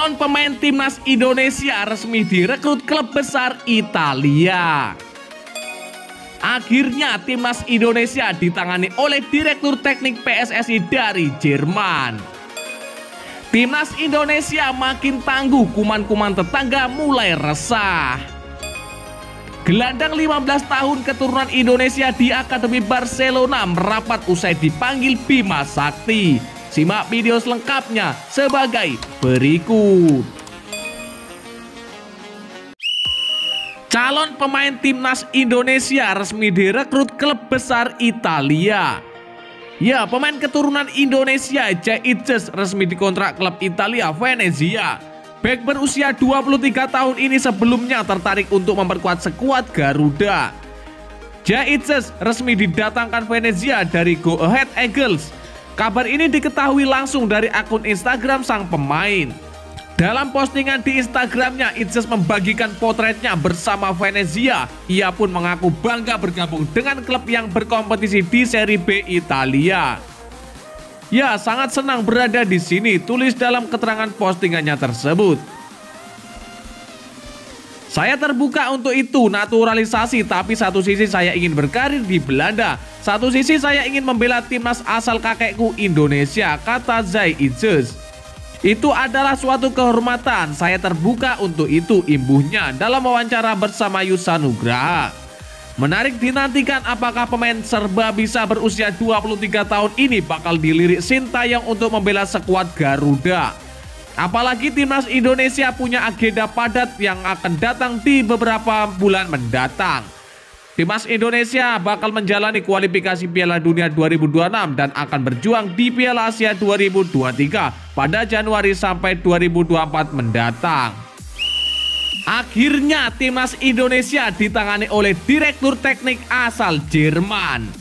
Calon pemain timnas Indonesia resmi direkrut klub besar Italia. Akhirnya timnas Indonesia ditangani oleh Direktur Teknik PSSI dari Jerman. Timnas Indonesia makin tangguh, kuman-kuman tetangga mulai resah. Gelandang 15 tahun keturunan Indonesia di Akademi Barcelona merapat usai dipanggil Bima Sakti. Simak video selengkapnya sebagai berikut. Calon pemain timnas Indonesia resmi direkrut klub besar Italia. Ya, pemain keturunan Indonesia Djaijes resmi dikontrak klub Italia Venezia. Bek berusia 23 tahun ini sebelumnya tertarik untuk memperkuat skuad Garuda. Djaijes resmi didatangkan Venezia dari Go Ahead Eagles. Kabar ini diketahui langsung dari akun Instagram sang pemain. Dalam postingan di Instagramnya, Djaijes membagikan potretnya bersama Venezia. Ia pun mengaku bangga bergabung dengan klub yang berkompetisi di Serie B Italia. Ya, sangat senang berada di sini, tulis dalam keterangan postingannya tersebut. Saya terbuka untuk itu, naturalisasi, tapi satu sisi saya ingin berkarir di Belanda. Satu sisi saya ingin membela timnas asal kakekku Indonesia, kata Djaijes. Itu adalah suatu kehormatan, saya terbuka untuk itu, imbuhnya dalam wawancara bersama Yusa Nugraha. Menarik dinantikan apakah pemain serba bisa berusia 23 tahun ini bakal dilirik Sintayong untuk membela skuad Garuda. Apalagi timnas Indonesia punya agenda padat yang akan datang di beberapa bulan mendatang. Timnas Indonesia bakal menjalani kualifikasi Piala Dunia 2026 dan akan berjuang di Piala Asia 2023 pada Januari sampai 2024 mendatang. Akhirnya timnas Indonesia ditangani oleh Direktur Teknik asal Jerman.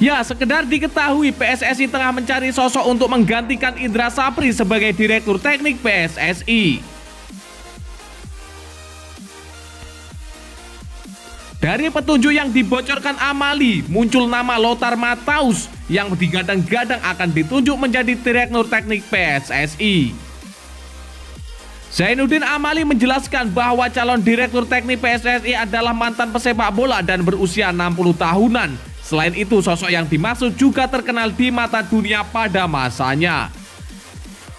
Ya, sekedar diketahui PSSI tengah mencari sosok untuk menggantikan Indra Sapri sebagai Direktur Teknik PSSI. Dari petunjuk yang dibocorkan Amali, muncul nama Lothar Matthaus yang digadang-gadang akan ditunjuk menjadi Direktur Teknik PSSI. Zainuddin Amali menjelaskan bahwa calon Direktur Teknik PSSI adalah mantan pesepak bola dan berusia 60 tahunan. Selain itu, sosok yang dimaksud juga terkenal di mata dunia pada masanya.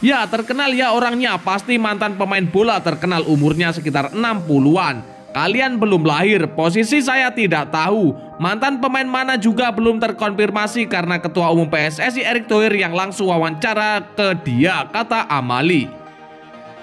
Ya, terkenal ya orangnya, pasti mantan pemain bola terkenal, umurnya sekitar 60-an. Kalian belum lahir, posisi saya tidak tahu. Mantan pemain mana juga belum terkonfirmasi karena Ketua Umum PSSI Erick Thohir yang langsung wawancara ke dia, kata Amali.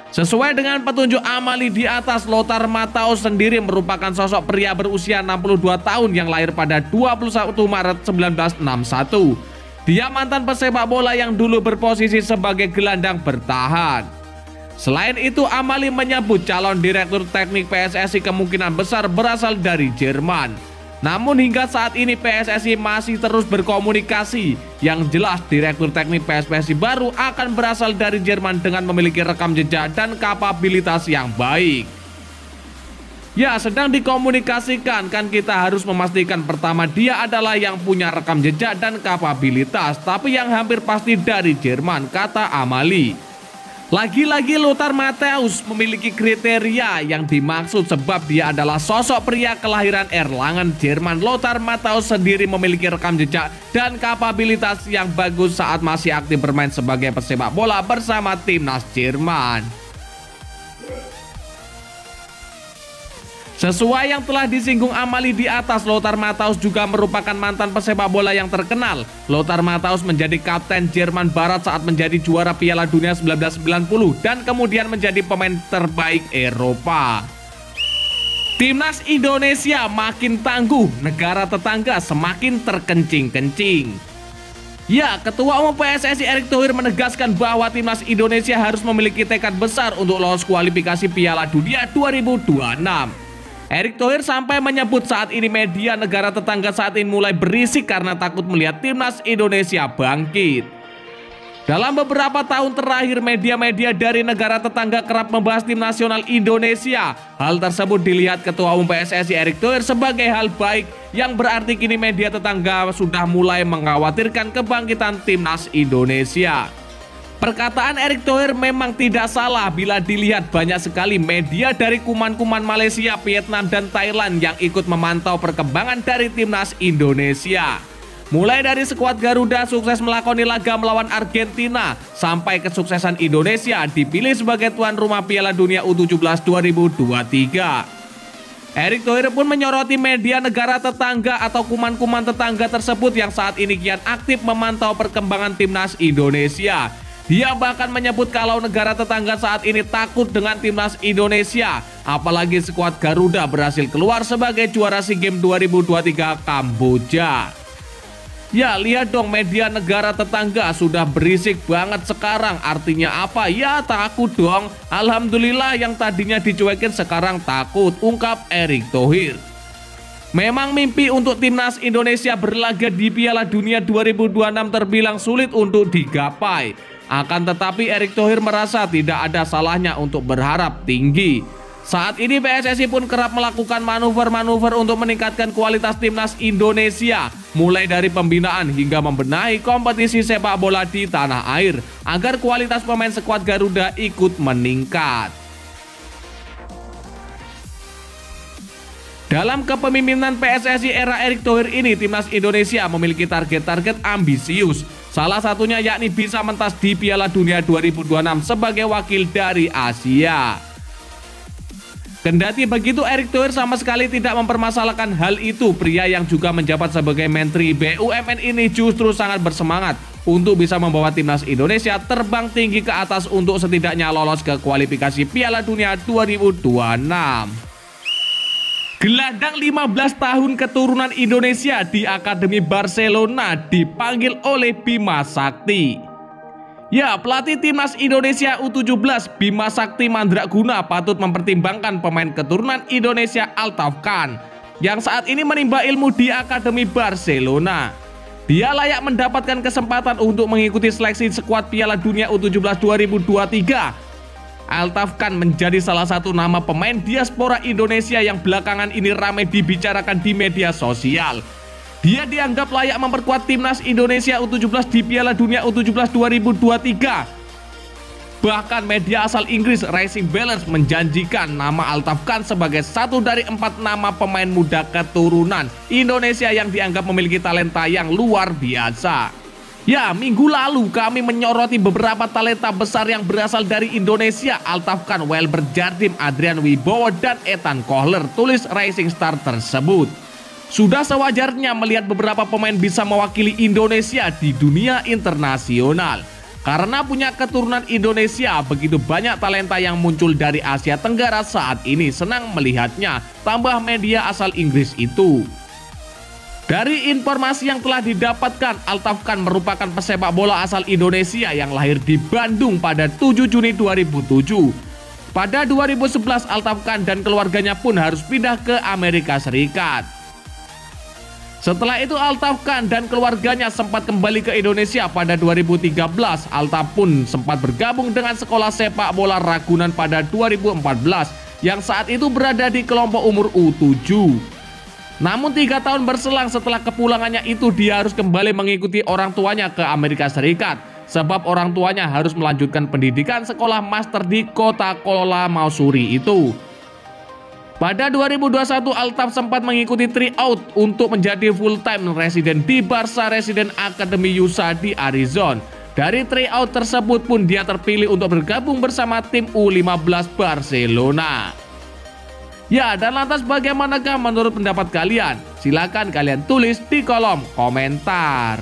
Sesuai dengan petunjuk Amali di atas, Lothar Matthaus sendiri merupakan sosok pria berusia 62 tahun yang lahir pada 21 Maret 1961. Dia mantan pesepak bola yang dulu berposisi sebagai gelandang bertahan. Selain itu, Amali menyebut calon Direktur Teknik PSSI kemungkinan besar berasal dari Jerman. Namun hingga saat ini PSSI masih terus berkomunikasi. Yang jelas Direktur Teknik PSSI baru akan berasal dari Jerman dengan memiliki rekam jejak dan kapabilitas yang baik. Ya, sedang dikomunikasikan, kan kita harus memastikan pertama dia adalah yang punya rekam jejak dan kapabilitas, tapi yang hampir pasti dari Jerman, kata Amali. Lagi-lagi Lothar Matthaus memiliki kriteria yang dimaksud sebab dia adalah sosok pria kelahiran Erlangen, Jerman. Lothar Matthaus sendiri memiliki rekam jejak dan kapabilitas yang bagus saat masih aktif bermain sebagai pesepak bola bersama timnas Jerman. Sesuai yang telah disinggung Amali di atas, Lothar Matthaus juga merupakan mantan pesepak bola yang terkenal. Lothar Matthaus menjadi kapten Jerman Barat saat menjadi juara Piala Dunia 1990 dan kemudian menjadi pemain terbaik Eropa. Timnas Indonesia makin tangguh, negara tetangga semakin terkencing-kencing. Ya, Ketua Umum PSSI Erick Thohir menegaskan bahwa timnas Indonesia harus memiliki tekad besar untuk lolos kualifikasi Piala Dunia 2026. Erick Thohir sampai menyebut saat ini media negara tetangga saat ini mulai berisik karena takut melihat timnas Indonesia bangkit. Dalam beberapa tahun terakhir, media-media dari negara tetangga kerap membahas tim nasional Indonesia. Hal tersebut dilihat Ketua Umum PSSI Erick Thohir sebagai hal baik, yang berarti kini media tetangga sudah mulai mengkhawatirkan kebangkitan timnas Indonesia. Perkataan Erick Thohir memang tidak salah bila dilihat banyak sekali media dari kuman-kuman Malaysia, Vietnam, dan Thailand yang ikut memantau perkembangan dari timnas Indonesia. Mulai dari skuad Garuda sukses melakoni laga melawan Argentina, sampai kesuksesan Indonesia dipilih sebagai tuan rumah Piala Dunia U17 2023. Erick Thohir pun menyoroti media negara tetangga atau kuman-kuman tetangga tersebut yang saat ini kian aktif memantau perkembangan timnas Indonesia. Dia bahkan menyebut kalau negara tetangga saat ini takut dengan timnas Indonesia, apalagi skuad Garuda berhasil keluar sebagai juara SEA Games 2023 Kamboja. Ya, lihat dong, media negara tetangga sudah berisik banget sekarang. Artinya apa? Ya takut dong. Alhamdulillah yang tadinya dicuekin sekarang takut, ungkap Erick Thohir. Memang mimpi untuk timnas Indonesia berlaga di Piala Dunia 2026 terbilang sulit untuk digapai. Akan tetapi Erick Thohir merasa tidak ada salahnya untuk berharap tinggi. Saat ini PSSI pun kerap melakukan manuver-manuver untuk meningkatkan kualitas timnas Indonesia, mulai dari pembinaan hingga membenahi kompetisi sepak bola di tanah air, agar kualitas pemain skuad Garuda ikut meningkat. Dalam kepemimpinan PSSI era Erick Thohir ini, timnas Indonesia memiliki target-target ambisius. Salah satunya yakni bisa mentas di Piala Dunia 2026 sebagai wakil dari Asia. Kendati begitu, Erick Thohir sama sekali tidak mempermasalahkan hal itu. Pria yang juga menjabat sebagai Menteri BUMN ini justru sangat bersemangat untuk bisa membawa timnas Indonesia terbang tinggi ke atas untuk setidaknya lolos ke kualifikasi Piala Dunia 2026. Gelandang 15 tahun keturunan Indonesia di Akademi Barcelona dipanggil oleh Bima Sakti. Ya, pelatih timnas Indonesia U17 Bima Sakti Mandraguna patut mempertimbangkan pemain keturunan Indonesia Altaf Khan yang saat ini menimba ilmu di Akademi Barcelona. Dia layak mendapatkan kesempatan untuk mengikuti seleksi skuad Piala Dunia U17 2023. Altaf Khan menjadi salah satu nama pemain diaspora Indonesia yang belakangan ini ramai dibicarakan di media sosial. Dia dianggap layak memperkuat timnas Indonesia U17 di Piala Dunia U17 2023. Bahkan media asal Inggris Racing Balance menjanjikan nama Altaf Khan sebagai satu dari 4 nama pemain muda keturunan Indonesia yang dianggap memiliki talenta yang luar biasa. Ya, minggu lalu kami menyoroti beberapa talenta besar yang berasal dari Indonesia: Altaf Khan, Welber Jardim, Adrian Wibowo, dan Ethan Kohler, tulis Rising Star tersebut. Sudah sewajarnya melihat beberapa pemain bisa mewakili Indonesia di dunia internasional. Karena punya keturunan Indonesia, begitu banyak talenta yang muncul dari Asia Tenggara saat ini senang melihatnya, tambah media asal Inggris itu. Dari informasi yang telah didapatkan, Altaf Khan merupakan pesepak bola asal Indonesia yang lahir di Bandung pada 7 Juni 2007. Pada 2011, Altaf Khan dan keluarganya pun harus pindah ke Amerika Serikat. Setelah itu Altaf Khan dan keluarganya sempat kembali ke Indonesia pada 2013. Altaf pun sempat bergabung dengan sekolah sepak bola Ragunan pada 2014 yang saat itu berada di kelompok umur U7. Namun 3 tahun berselang setelah kepulangannya itu, dia harus kembali mengikuti orang tuanya ke Amerika Serikat sebab orang tuanya harus melanjutkan pendidikan sekolah master di kota Kuala Mausuri itu. Pada 2021, Altaf sempat mengikuti tryout untuk menjadi full-time resident di Barca Resident Academy USA di Arizona. Dari tryout tersebut pun dia terpilih untuk bergabung bersama tim U15 Barcelona. Ya, dan lantas bagaimanakah menurut pendapat kalian? Silakan kalian tulis di kolom komentar.